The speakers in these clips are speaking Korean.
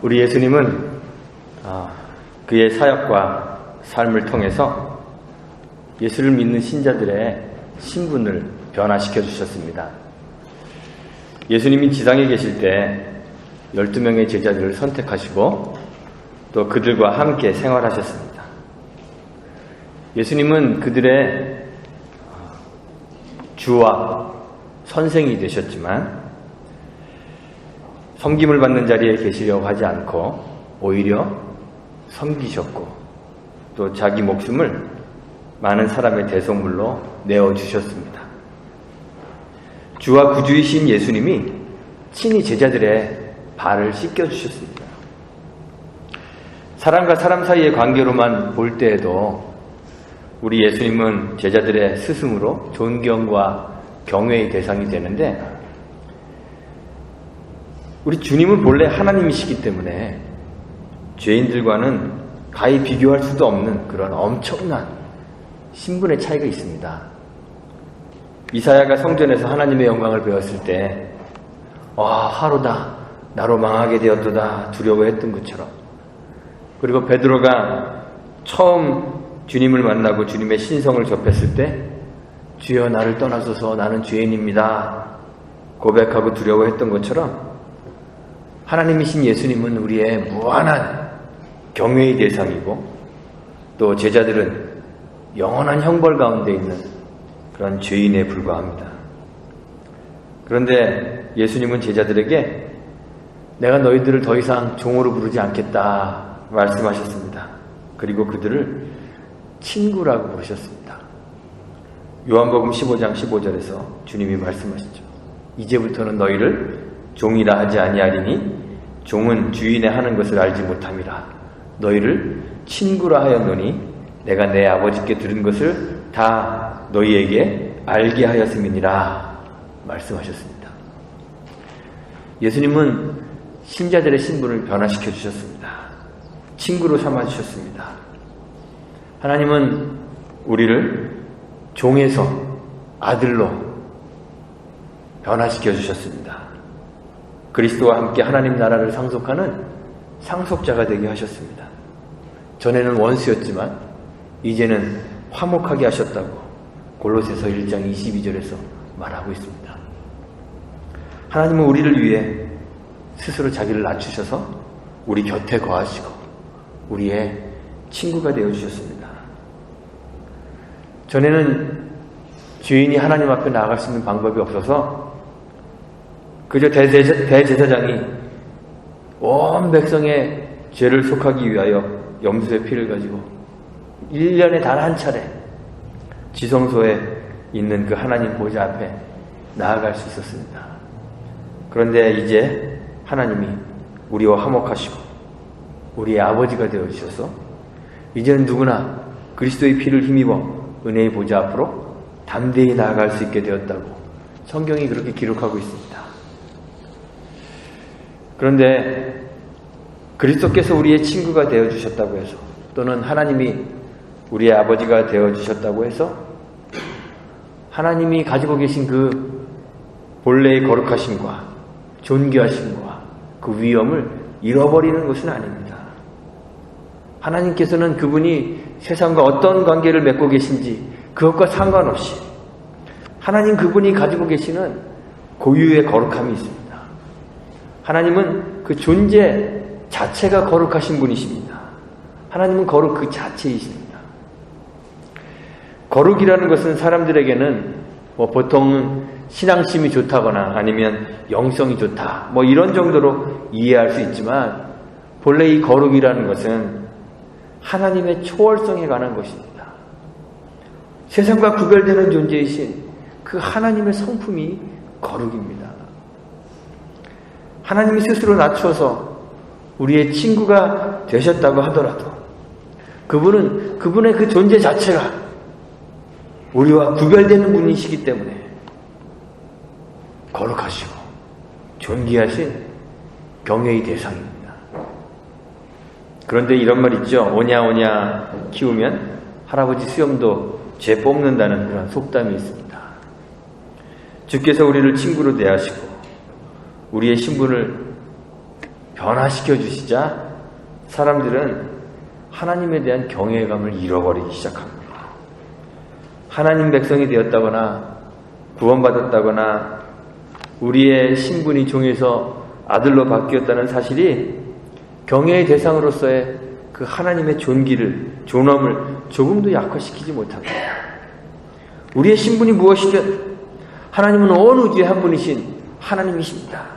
우리 예수님은 그의 사역과 삶을 통해서 예수를 믿는 신자들의 신분을 변화시켜 주셨습니다. 예수님이 지상에 계실 때 12명의 제자들을 선택하시고 또 그들과 함께 생활하셨습니다. 예수님은 그들의 주와 선생이 되셨지만 섬김을 받는 자리에 계시려고 하지 않고 오히려 섬기셨고 또 자기 목숨을 많은 사람의 대속물로 내어주셨습니다. 주와 구주이신 예수님이 친히 제자들의 발을 씻겨주셨습니다. 사람과 사람 사이의 관계로만 볼 때에도 우리 예수님은 제자들의 스승으로 존경과 경외의 대상이 되는데 우리 주님은 본래 하나님이시기 때문에 죄인들과는 가히 비교할 수도 없는 그런 엄청난 신분의 차이가 있습니다. 이사야가 성전에서 하나님의 영광을 배웠을 때 하루다 나로 망하게 되었도다 두려워했던 것처럼, 그리고 베드로가 처음 주님을 만나고 주님의 신성을 접했을 때 주여 나를 떠나소서 나는 죄인입니다 고백하고 두려워했던 것처럼 하나님이신 예수님은 우리의 무한한 경외의 대상이고 또 제자들은 영원한 형벌 가운데 있는 그런 죄인에 불과합니다. 그런데 예수님은 제자들에게 내가 너희들을 더 이상 종으로 부르지 않겠다 말씀하셨습니다. 그리고 그들을 친구라고 부르셨습니다. 요한복음 15장 15절에서 주님이 말씀하시죠. 이제부터는 너희를 종이라 하지 아니하리니 종은 주인의 하는 것을 알지 못함이라. 너희를 친구라 하였노니 내가 내 아버지께 들은 것을 다 너희에게 알게 하였음이니라 말씀하셨습니다. 예수님은 신자들의 신분을 변화시켜 주셨습니다. 친구로 삼아 주셨습니다. 하나님은 우리를 종에서 아들로 변화시켜 주셨습니다. 그리스도와 함께 하나님 나라를 상속하는 상속자가 되게 하셨습니다. 전에는 원수였지만 이제는 화목하게 하셨다고 골로새서 1장 22절에서 말하고 있습니다. 하나님은 우리를 위해 스스로 자기를 낮추셔서 우리 곁에 거하시고 우리의 친구가 되어주셨습니다. 전에는 죄인이 하나님 앞에 나아갈 수 있는 방법이 없어서 그저 대제사장이 온 백성의 죄를 속하기 위하여 염소의 피를 가지고 1년에 단 한 차례 지성소에 있는 그 하나님 보좌 앞에 나아갈 수 있었습니다. 그런데 이제 하나님이 우리와 화목하시고 우리의 아버지가 되어주셔서 이제는 누구나 그리스도의 피를 힘입어 은혜의 보좌 앞으로 담대히 나아갈 수 있게 되었다고 성경이 그렇게 기록하고 있습니다. 그런데 그리스도께서 우리의 친구가 되어주셨다고 해서 또는 하나님이 우리의 아버지가 되어주셨다고 해서 하나님이 가지고 계신 그 본래의 거룩하심과 존귀하심과 그 위엄을 잃어버리는 것은 아닙니다. 하나님께서는 그분이 세상과 어떤 관계를 맺고 계신지 그것과 상관없이 하나님 그분이 가지고 계시는 고유의 거룩함이 있습니다. 하나님은 그 존재 자체가 거룩하신 분이십니다. 하나님은 거룩 그 자체이십니다. 거룩이라는 것은 사람들에게는 보통은 신앙심이 좋다거나 아니면 영성이 좋다 이런 정도로 이해할 수 있지만 본래 이 거룩이라는 것은 하나님의 초월성에 관한 것입니다. 세상과 구별되는 존재이신 그 하나님의 성품이 거룩입니다. 하나님이 스스로 낮추어서 우리의 친구가 되셨다고 하더라도 그분은 그분의 그 존재 자체가 우리와 구별되는 분이시기 때문에 거룩하시고 존귀하신 경외의 대상입니다. 그런데 이런 말 있죠. 오냐 키우면 할아버지 수염도 죄 뽑는다는 그런 속담이 있습니다. 주께서 우리를 친구로 대하시고 우리의 신분을 변화시켜 주시자 사람들은 하나님에 대한 경외감을 잃어버리기 시작합니다. 하나님 백성이 되었다거나 구원받았다거나 우리의 신분이 종에서 아들로 바뀌었다는 사실이 경외의 대상으로서의 그 하나님의 존엄을 조금도 약화시키지 못합니다. 우리의 신분이 무엇이든 하나님은 온 우주의 한 분이신 하나님이십니다.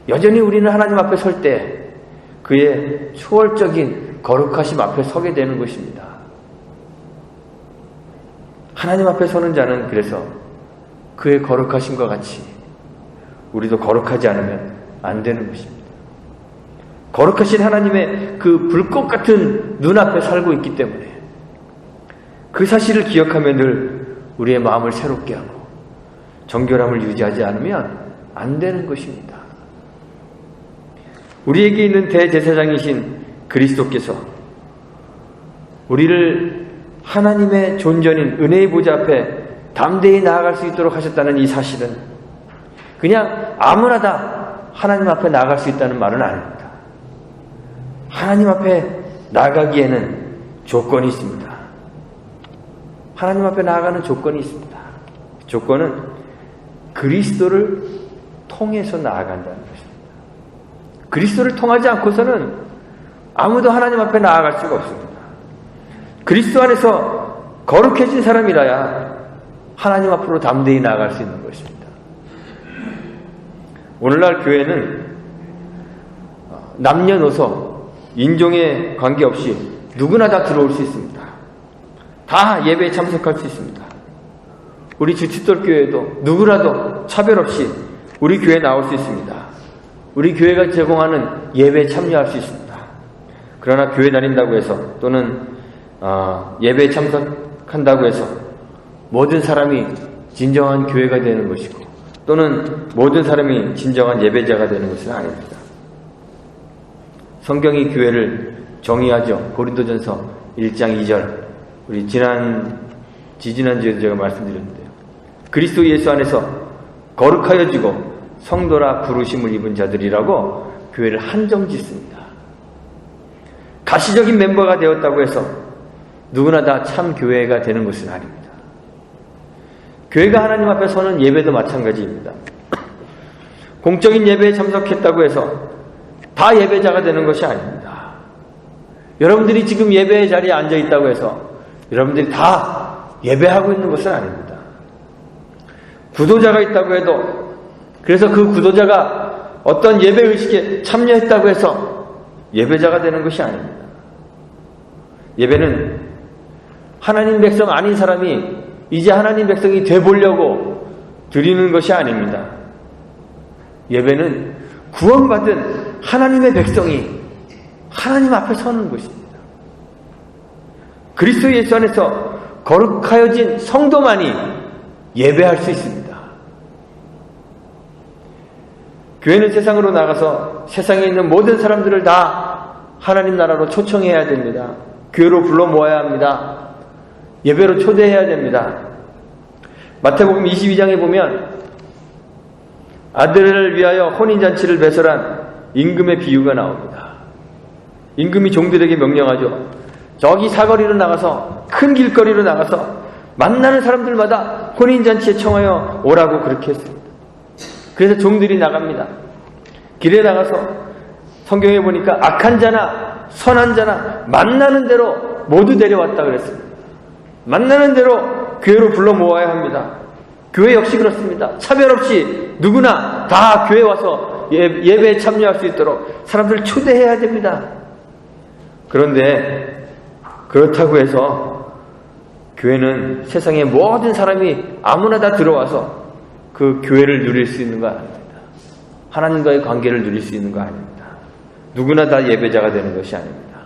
여전히 우리는 하나님 앞에 설 때 그의 초월적인 거룩하심 앞에 서게 되는 것입니다. 하나님 앞에 서는 자는 그래서 그의 거룩하심과 같이 우리도 거룩하지 않으면 안 되는 것입니다. 거룩하신 하나님의 그 불꽃 같은 눈앞에 살고 있기 때문에 그 사실을 기억하며 늘 우리의 마음을 새롭게 하고 정결함을 유지하지 않으면 안 되는 것입니다. 우리에게 있는 대제사장이신 그리스도께서 우리를 하나님의 존전인 은혜의 보좌 앞에 담대히 나아갈 수 있도록 하셨다는 이 사실은 그냥 아무나 다 하나님 앞에 나아갈 수 있다는 말은 아닙니다. 하나님 앞에 나아가기에는 조건이 있습니다. 하나님 앞에 나아가는 조건이 있습니다. 조건은 그리스도를 통해서 나아간다는 것입니다. 그리스도를 통하지 않고서는 아무도 하나님 앞에 나아갈 수가 없습니다. 그리스도 안에서 거룩해진 사람이라야 하나님 앞으로 담대히 나아갈 수 있는 것입니다. 오늘날 교회는 남녀노소 인종에 관계없이 누구나 다 들어올 수 있습니다. 다 예배에 참석할 수 있습니다. 우리 주칫돌교회도 누구라도 차별 없이 우리 교회에 나올 수 있습니다. 우리 교회가 제공하는 예배에 참여할 수 있습니다. 그러나 교회 다닌다고 해서 또는 예배에 참석한다고 해서 모든 사람이 진정한 교회가 되는 것이고 또는 모든 사람이 진정한 예배자가 되는 것은 아닙니다. 성경이 교회를 정의하죠. 고린도전서 1장 2절 우리 지지난주에 제가 말씀드렸는데요. 그리스도 예수 안에서 거룩하여지고 성도라 부르심을 입은 자들이라고 교회를 한정짓습니다. 가시적인 멤버가 되었다고 해서 누구나 다 참 교회가 되는 것은 아닙니다. 교회가 하나님 앞에 서는 예배도 마찬가지입니다. 공적인 예배에 참석했다고 해서 다 예배자가 되는 것이 아닙니다. 여러분들이 지금 예배의 자리에 앉아 있다고 해서 여러분들이 다 예배하고 있는 것은 아닙니다. 구도자가 있다고 해도 그래서 그 구도자가 어떤 예배의식에 참여했다고 해서 예배자가 되는 것이 아닙니다. 예배는 하나님 백성 아닌 사람이 이제 하나님 백성이 돼보려고 드리는 것이 아닙니다. 예배는 구원받은 하나님의 백성이 하나님 앞에 서는 것입니다. 그리스도 예수 안에서 거룩하여진 성도만이 예배할 수 있습니다. 교회는 세상으로 나가서 세상에 있는 모든 사람들을 다 하나님 나라로 초청해야 됩니다. 교회로 불러 모아야 합니다. 예배로 초대해야 됩니다. 마태복음 22장에 보면 아들을 위하여 혼인잔치를 배설한 임금의 비유가 나옵니다. 임금이 종들에게 명령하죠. 저기 사거리로 나가서 큰 길거리로 나가서 만나는 사람들마다 혼인잔치에 청하여 오라고 그렇게 했습니다. 그래서 종들이 나갑니다. 길에 나가서 성경에 보니까 악한 자나 선한 자나 만나는 대로 모두 데려왔다 그랬습니다. 만나는 대로 교회로 불러 모아야 합니다. 교회 역시 그렇습니다. 차별 없이 누구나 다 교회 와서 예배에 참여할 수 있도록 사람들을 초대해야 됩니다. 그런데 그렇다고 해서 교회는 세상의 모든 사람이 아무나 다 들어와서 그 교회를 누릴 수 있는 거 아닙니다. 하나님과의 관계를 누릴 수 있는 거 아닙니다. 누구나 다 예배자가 되는 것이 아닙니다.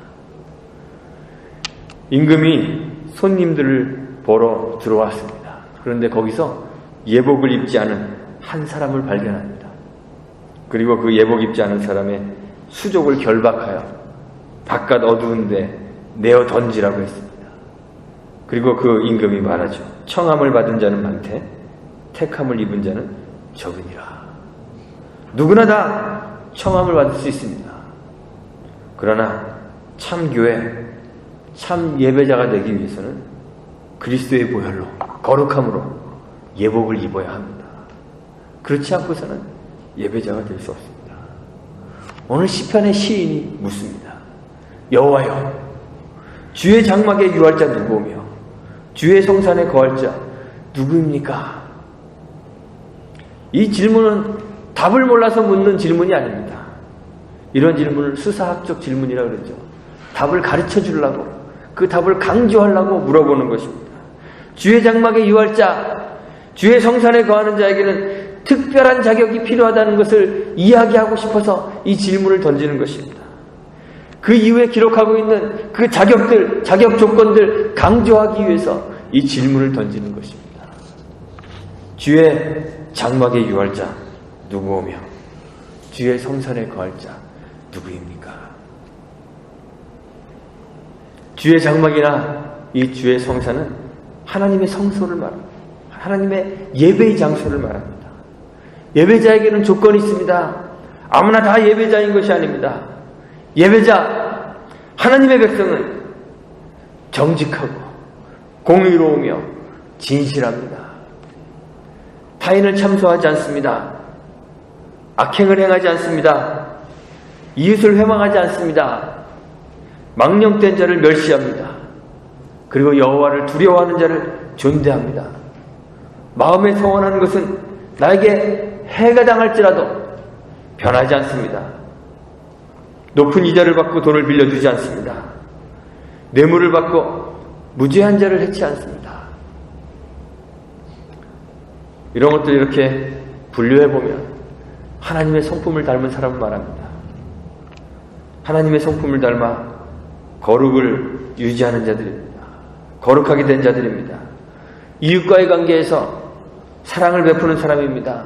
임금이 손님들을 보러 들어왔습니다. 그런데 거기서 예복을 입지 않은 한 사람을 발견합니다. 그리고 그 예복 입지 않은 사람의 수족을 결박하여 바깥 어두운 데 내어 던지라고 했습니다. 그리고 그 임금이 말하죠. 청함을 받은 자는 많되 택함을 입은 자는 적으니라. 누구나 다 청함을 받을 수 있습니다. 그러나 참 교회, 참 예배자가 되기 위해서는 그리스도의 보혈로, 거룩함으로 예복을 입어야 합니다. 그렇지 않고서는 예배자가 될 수 없습니다. 오늘 시편의 시인이 묻습니다. 여호와여, 주의 장막에 유할 자 누구오며 주의 성산에 거할 자 누구입니까? 이 질문은 답을 몰라서 묻는 질문이 아닙니다. 이런 질문을 수사학적 질문이라고 그러죠. 답을 가르쳐 주려고, 그 답을 강조하려고 물어보는 것입니다. 주의 장막에 유할 자, 주의 성산에 거하는 자에게는 특별한 자격이 필요하다는 것을 이야기하고 싶어서 이 질문을 던지는 것입니다. 그 이후에 기록하고 있는 그 자격들, 자격 조건들 강조하기 위해서 이 질문을 던지는 것입니다. 주의 장막에 유할 자 누구오며 주의 성산에 거할 자 누구입니까? 주의 장막이나 이 주의 성산은 하나님의 성소를 말합니다. 하나님의 예배의 장소를 말합니다. 예배자에게는 조건이 있습니다. 아무나 다 예배자인 것이 아닙니다. 예배자, 하나님의 백성은 정직하고 공의로우며 진실합니다. 타인을 참소하지 않습니다. 악행을 행하지 않습니다. 이웃을 회망하지 않습니다. 망령된 자를 멸시합니다. 그리고 여호와를 두려워하는 자를 존대합니다. 마음에 서원하는 것은 나에게 해가 당할지라도 변하지 않습니다. 높은 이자를 받고 돈을 빌려주지 않습니다. 뇌물을 받고 무죄한 자를 해치 않습니다. 이런 것들 이렇게 분류해보면 하나님의 성품을 닮은 사람을 말합니다. 하나님의 성품을 닮아 거룩을 유지하는 자들입니다. 거룩하게 된 자들입니다. 이웃과의 관계에서 사랑을 베푸는 사람입니다.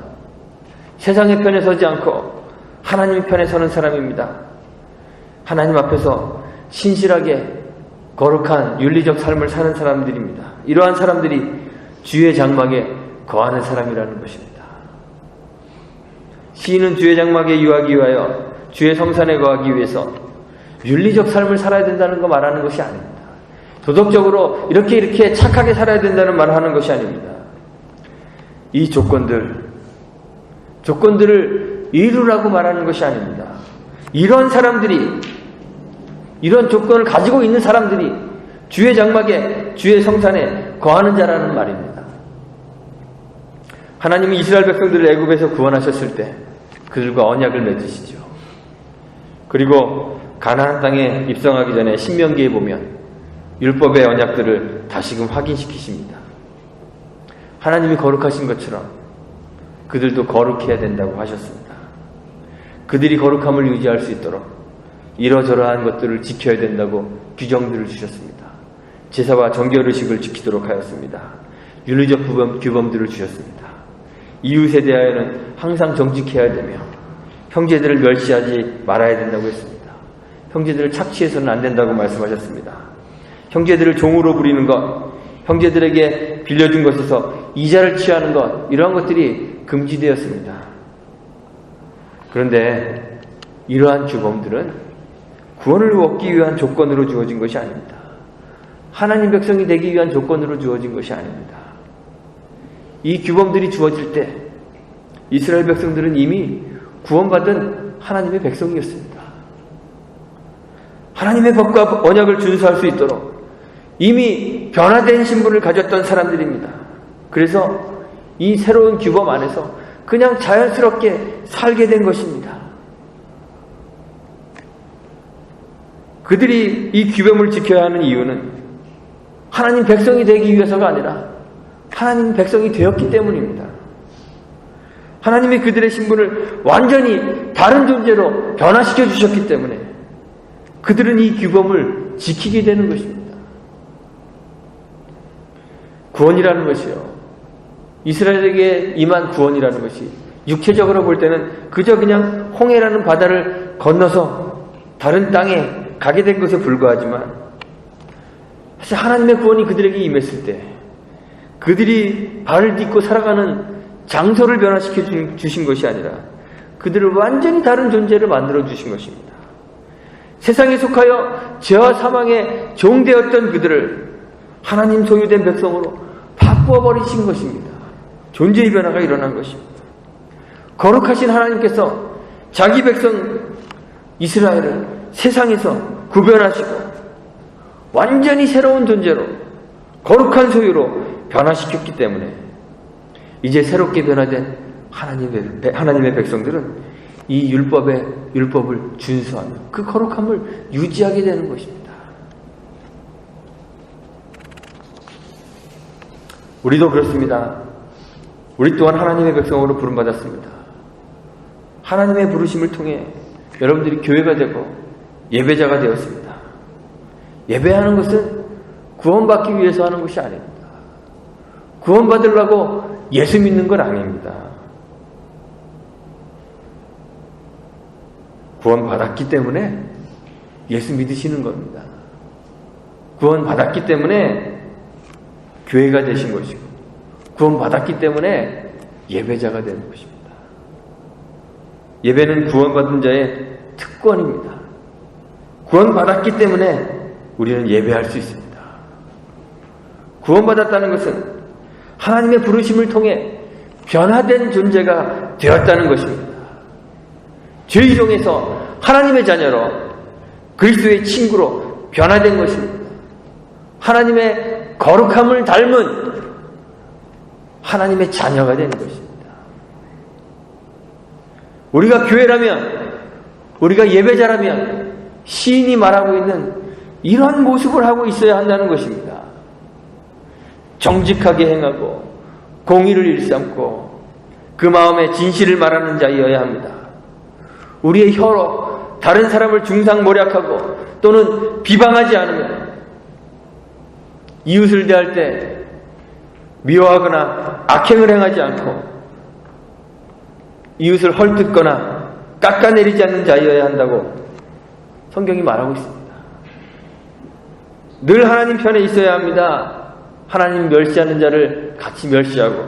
세상의 편에 서지 않고 하나님의 편에 서는 사람입니다. 하나님 앞에서 신실하게 거룩한 윤리적 삶을 사는 사람들입니다. 이러한 사람들이 주의 장막에 거하는 사람이라는 것입니다. 시인은 주의 장막에 유하기 위하여 주의 성산에 거하기 위해서 윤리적 삶을 살아야 된다는 거 말하는 것이 아닙니다. 도덕적으로 이렇게 착하게 살아야 된다는 말을 하는 것이 아닙니다. 이 조건들을 이루라고 말하는 것이 아닙니다. 이런 사람들이, 이런 조건을 가지고 있는 사람들이 주의 장막에, 주의 성산에 거하는 자라는 말입니다. 하나님이 이스라엘 백성들을 애굽에서 구원하셨을 때 그들과 언약을 맺으시죠. 그리고 가나안 땅에 입성하기 전에 신명기에 보면 율법의 언약들을 다시금 확인시키십니다. 하나님이 거룩하신 것처럼 그들도 거룩해야 된다고 하셨습니다. 그들이 거룩함을 유지할 수 있도록 이러저러한 것들을 지켜야 된다고 규정들을 주셨습니다. 제사와 정결의식을 지키도록 하였습니다. 윤리적 규범들을 주셨습니다. 이웃에 대하여는 항상 정직해야 되며 형제들을 멸시하지 말아야 된다고 했습니다. 형제들을 착취해서는 안 된다고 말씀하셨습니다. 형제들을 종으로 부리는 것, 형제들에게 빌려준 것에서 이자를 취하는 것, 이러한 것들이 금지되었습니다. 그런데 이러한 규범들은 구원을 얻기 위한 조건으로 주어진 것이 아닙니다. 하나님 백성이 되기 위한 조건으로 주어진 것이 아닙니다. 이 규범들이 주어질 때 이스라엘 백성들은 이미 구원받은 하나님의 백성이었습니다. 하나님의 법과 언약을 준수할 수 있도록 이미 변화된 신분을 가졌던 사람들입니다. 그래서 이 새로운 규범 안에서 그냥 자연스럽게 살게 된 것입니다. 그들이 이 규범을 지켜야 하는 이유는 하나님 백성이 되기 위해서가 아니라 하나님 백성이 되었기 때문입니다. 하나님이 그들의 신분을 완전히 다른 존재로 변화시켜 주셨기 때문에 그들은 이 규범을 지키게 되는 것입니다. 구원이라는 것이요, 이스라엘에게 임한 구원이라는 것이 육체적으로 볼 때는 그저 그냥 홍해라는 바다를 건너서 다른 땅에 가게 된 것에 불과하지만, 사실 하나님의 구원이 그들에게 임했을 때 그들이 발을 딛고 살아가는 장소를 변화시켜 주신 것이 아니라 그들을 완전히 다른 존재를 만들어 주신 것입니다. 세상에 속하여 죄와 사망에 종되었던 그들을 하나님 소유된 백성으로 바꾸어 버리신 것입니다. 존재의 변화가 일어난 것입니다. 거룩하신 하나님께서 자기 백성 이스라엘을 세상에서 구별하시고 완전히 새로운 존재로 거룩한 소유로 변화시켰기 때문에 이제 새롭게 변화된 하나님의 백성들은 이 율법을 준수하며 그 거룩함을 유지하게 되는 것입니다. 우리도 그렇습니다. 우리 또한 하나님의 백성으로 부름받았습니다. 하나님의 부르심을 통해 여러분들이 교회가 되고 예배자가 되었습니다. 예배하는 것은 구원받기 위해서 하는 것이 아닙니다. 구원받으려고 예수 믿는 건 아닙니다. 구원받았기 때문에 예수 믿으시는 겁니다. 구원받았기 때문에 교회가 되신 것이고 구원받았기 때문에 예배자가 되는 것입니다. 예배는 구원받은 자의 특권입니다. 구원받았기 때문에 우리는 예배할 수 있습니다. 구원받았다는 것은 하나님의 부르심을 통해 변화된 존재가 되었다는 것입니다. 죄의종에서 하나님의 자녀로 그리스도의 친구로 변화된 것입니다. 하나님의 거룩함을 닮은 하나님의 자녀가 되는 것입니다. 우리가 교회라면, 우리가 예배자라면 시인이 말하고 있는 이런 모습을 하고 있어야 한다는 것입니다. 정직하게 행하고 공의를 일삼고 그 마음에 진실을 말하는 자이어야 합니다. 우리의 혀로 다른 사람을 중상모략하고 또는 비방하지 않으며 이웃을 대할 때 미워하거나 악행을 행하지 않고 이웃을 헐뜯거나 깎아내리지 않는 자이어야 한다고 성경이 말하고 있습니다. 늘 하나님 편에 있어야 합니다. 하나님 멸시하는 자를 같이 멸시하고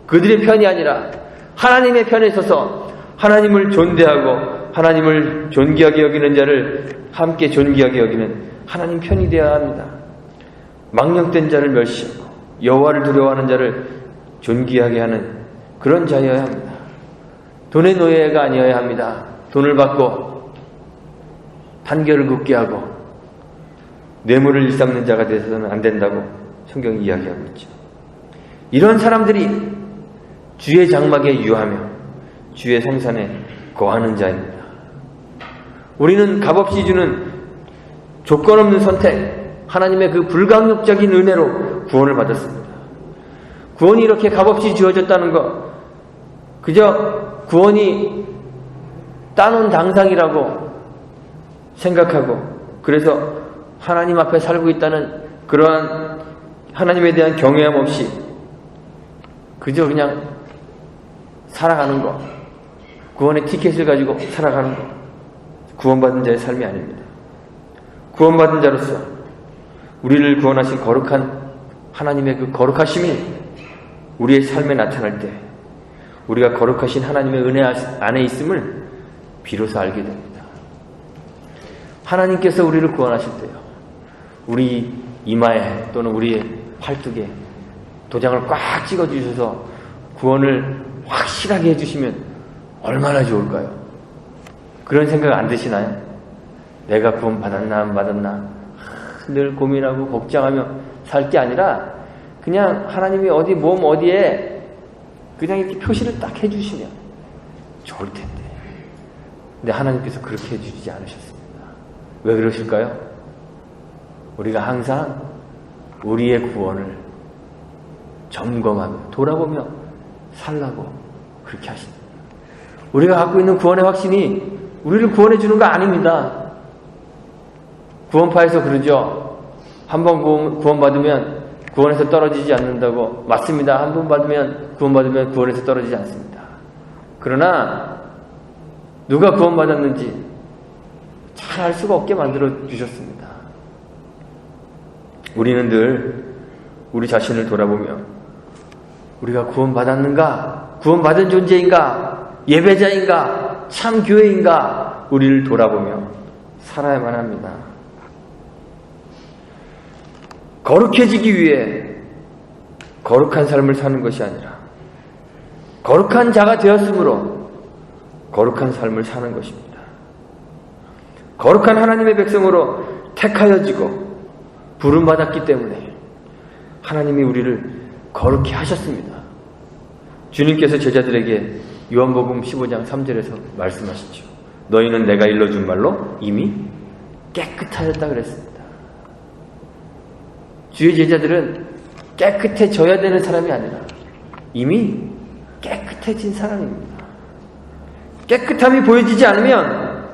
그들의 편이 아니라 하나님의 편에 서서 하나님을 존대하고 하나님을 존귀하게 여기는 자를 함께 존귀하게 여기는 하나님 편이 되어야 합니다. 망령된 자를 멸시하고 여호와를 두려워하는 자를 존귀하게 하는 그런 자여야 합니다. 돈의 노예가 아니어야 합니다. 돈을 받고 판결을 굽게 하고 뇌물을 일삼는 자가 되어서는 안 된다고 성경이 이야기하고 있죠. 이런 사람들이 주의 장막에 유하며 주의 성산에 거하는 자입니다. 우리는 값없이 주는 조건 없는 선택, 하나님의 그 불강력적인 은혜로 구원을 받았습니다. 구원이 이렇게 값없이 주어졌다는 것, 그저 구원이 따놓은 당상이라고 생각하고 그래서 하나님 앞에 살고 있다는 그러한 하나님에 대한 경외함 없이 그저 그냥 살아가는 것, 구원의 티켓을 가지고 살아가는 것, 구원받은 자의 삶이 아닙니다. 구원받은 자로서 우리를 구원하신 거룩한 하나님의 그 거룩하심이 우리의 삶에 나타날 때 우리가 거룩하신 하나님의 은혜 안에 있음을 비로소 알게 됩니다. 하나님께서 우리를 구원하실 때요, 우리 이마에 또는 우리의 팔뚝에 도장을 꽉 찍어주셔서 구원을 확실하게 해주시면 얼마나 좋을까요? 그런 생각 안 드시나요? 내가 구원 받았나 안 받았나 늘 고민하고 걱정하며 살 게 아니라 그냥 하나님이 어디 몸 어디에 그냥 이렇게 표시를 딱 해주시면 좋을 텐데. 근데 하나님께서 그렇게 해주지 않으셨습니다. 왜 그러실까요? 우리가 항상 우리의 구원을 점검하며 돌아보며 살라고 그렇게 하십니다. 우리가 갖고 있는 구원의 확신이 우리를 구원해 주는 거 아닙니다. 구원파에서 그러죠. 한 번 구원받으면 구원에서 떨어지지 않는다고. 맞습니다. 한 번 받으면 구원받으면 구원에서 떨어지지 않습니다. 그러나 누가 구원받았는지 잘 알 수가 없게 만들어 주셨습니다. 우리는 늘 우리 자신을 돌아보며 우리가 구원받았는가? 구원받은 존재인가? 예배자인가? 참 교회인가 우리를 돌아보며 살아야만 합니다. 거룩해지기 위해 거룩한 삶을 사는 것이 아니라 거룩한 자가 되었으므로 거룩한 삶을 사는 것입니다. 거룩한 하나님의 백성으로 택하여지고 부름받았기 때문에 하나님이 우리를 거룩히 하셨습니다. 주님께서 제자들에게 요한복음 15장 3절에서 말씀하시죠. 너희는 내가 일러준 말로 이미 깨끗하였다 그랬습니다. 주의 제자들은 깨끗해져야 되는 사람이 아니라 이미 깨끗해진 사람입니다. 깨끗함이 보여지지 않으면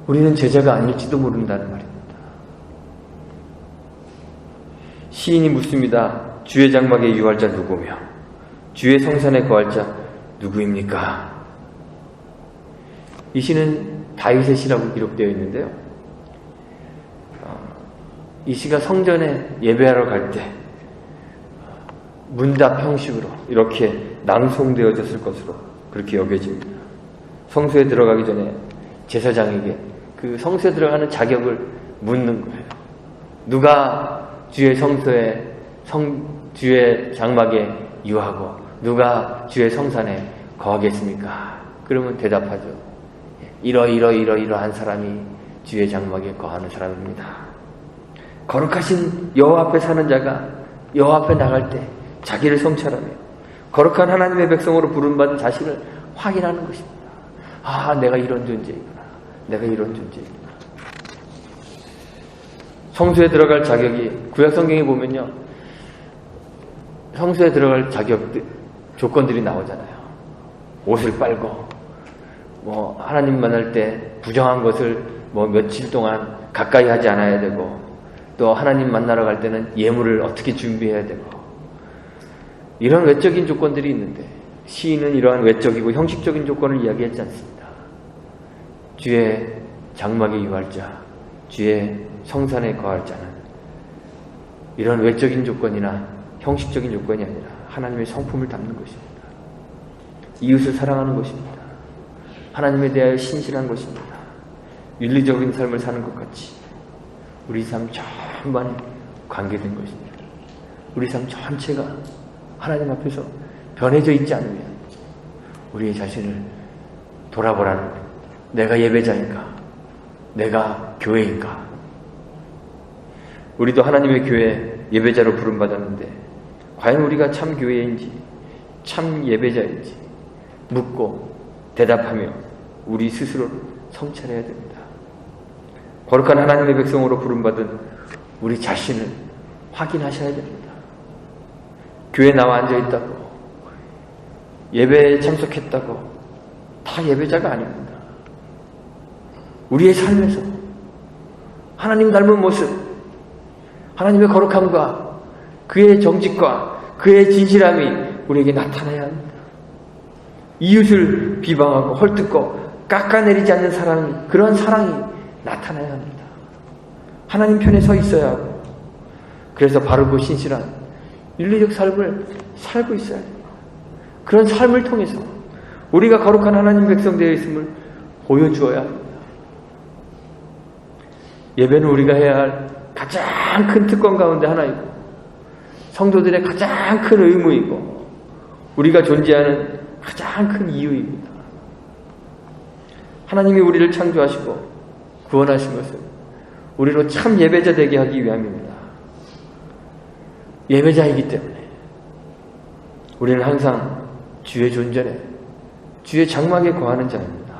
우리는 제자가 아닐지도 모른다는 말입니다. 시인이 묻습니다. 주의 장막에 유할 자 누구며 주의 성산에 거할 자 누구입니까? 이 시는 다윗의 시라고 기록되어 있는데요. 이 시가 성전에 예배하러 갈 때 문답 형식으로 이렇게 낭송되어졌을 것으로 그렇게 여겨집니다. 성소에 들어가기 전에 제사장에게 그 성소에 들어가는 자격을 묻는 거예요. 누가 주의 성소에 주의 장막에 유하고 누가 주의 성산에 거하겠습니까? 그러면 대답하죠. 이러한 사람이 주의 장막에 거하는 사람입니다. 거룩하신 여호와 앞에 사는 자가 여호와 앞에 나갈 때 자기를 성찰하며 거룩한 하나님의 백성으로 부름받은 자신을 확인하는 것입니다. 아, 내가 이런 존재이구나. 내가 이런 존재이구나. 성소에 들어갈 자격이 구약 성경에 보면요. 성소에 들어갈 조건들이 나오잖아요. 옷을 빨고 하나님 만날 때 부정한 것을 며칠 동안 가까이 하지 않아야 되고 또 하나님 만나러 갈 때는 예물을 어떻게 준비해야 되고 이런 외적인 조건들이 있는데 시인은 이러한 외적이고 형식적인 조건을 이야기하지 않습니다. 주의 장막에 유할 자, 주의 성산에 거할 자는 이런 외적인 조건이나 형식적인 조건이 아니라 하나님의 성품을 담는 것입니다. 이웃을 사랑하는 것입니다. 하나님에 대하여 신실한 것입니다. 윤리적인 삶을 사는 것 같이 우리 삶 전반에 관계된 것입니다. 우리 삶 전체가 하나님 앞에서 변해져 있지 않으면 우리의 자신을 돌아보라는 겁니다. 내가 예배자인가? 내가 교회인가? 우리도 하나님의 교회 예배자로 부름받았는데 과연 우리가 참 교회인지 참 예배자인지 묻고 대답하며 우리 스스로를 성찰해야 됩니다. 거룩한 하나님의 백성으로 부름받은 우리 자신을 확인하셔야 됩니다. 교회에 나와 앉아있다고 예배에 참석했다고 다 예배자가 아닙니다. 우리의 삶에서 하나님 닮은 모습, 하나님의 거룩함과 그의 정직과 그의 진실함이 우리에게 나타나야 합니다. 이웃을 비방하고 헐뜯고 깎아내리지 않는 사랑이, 그런 사랑이 나타나야 합니다. 하나님 편에 서 있어야 하고 그래서 바르고 신실한 윤리적 삶을 살고 있어야 합니다. 그런 삶을 통해서 우리가 거룩한 하나님 백성 되어 있음을 보여주어야 합니다. 예배는 우리가 해야 할 가장 큰 특권 가운데 하나이고 성도들의 가장 큰 의무이고 우리가 존재하는 가장 큰 이유입니다. 하나님이 우리를 창조하시고 구원하신 것은 우리로 참 예배자 되게 하기 위함입니다. 예배자이기 때문에 우리는 항상 주의 존전에 주의 장막에 거하는 자입니다.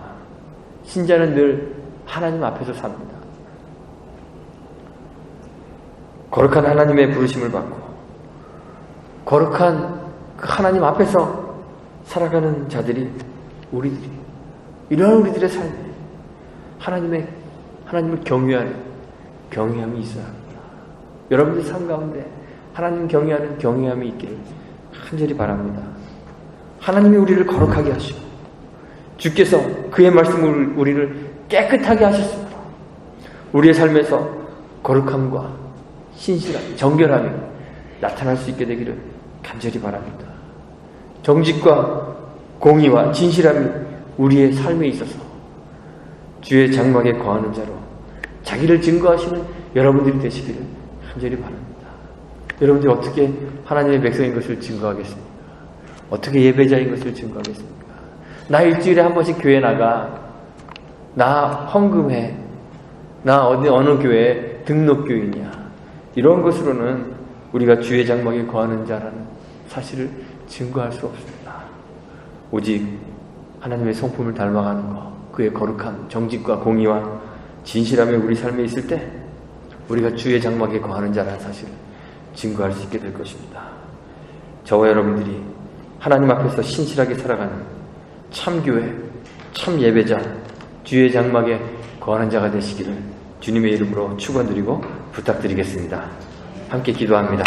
신자는 늘 하나님 앞에서 삽니다. 거룩한 하나님의 부르심을 받고 거룩한 그 하나님 앞에서 살아가는 자들이 우리들이 이러한 우리들의 삶에 하나님을 경외하는 경외함이 있어야 합니다. 여러분들 삶 가운데 하나님 경외하는 경외함이 있기를 간절히 바랍니다. 하나님이 우리를 거룩하게 하시고 주께서 그의 말씀을 우리를 깨끗하게 하셨습니다. 우리의 삶에서 거룩함과 신실함, 정결함이 나타날 수 있게 되기를 간절히 바랍니다. 정직과 공의와 진실함이 우리의 삶에 있어서 주의 장막에 거하는 자로 자기를 증거하시는 여러분들이 되시기를 간절히 바랍니다. 여러분들이 어떻게 하나님의 백성인 것을 증거하겠습니까? 어떻게 예배자인 것을 증거하겠습니까? 나 일주일에 한 번씩 교회 나가, 나 헌금해, 나 어느 교회 등록교인이야, 이런 것으로는 우리가 주의 장막에 거하는 자라는 사실을 증거할 수 없습니다. 오직 하나님의 성품을 닮아가는 것, 그의 거룩함, 정직과 공의와 진실함이 우리 삶에 있을 때 우리가 주의 장막에 거하는 자라는 사실을 증거할 수 있게 될 것입니다. 저와 여러분들이 하나님 앞에서 신실하게 살아가는 참교회, 참 예배자, 주의 장막에 거하는 자가 되시기를 주님의 이름으로 축원드리고 부탁드리겠습니다. 함께 기도합니다.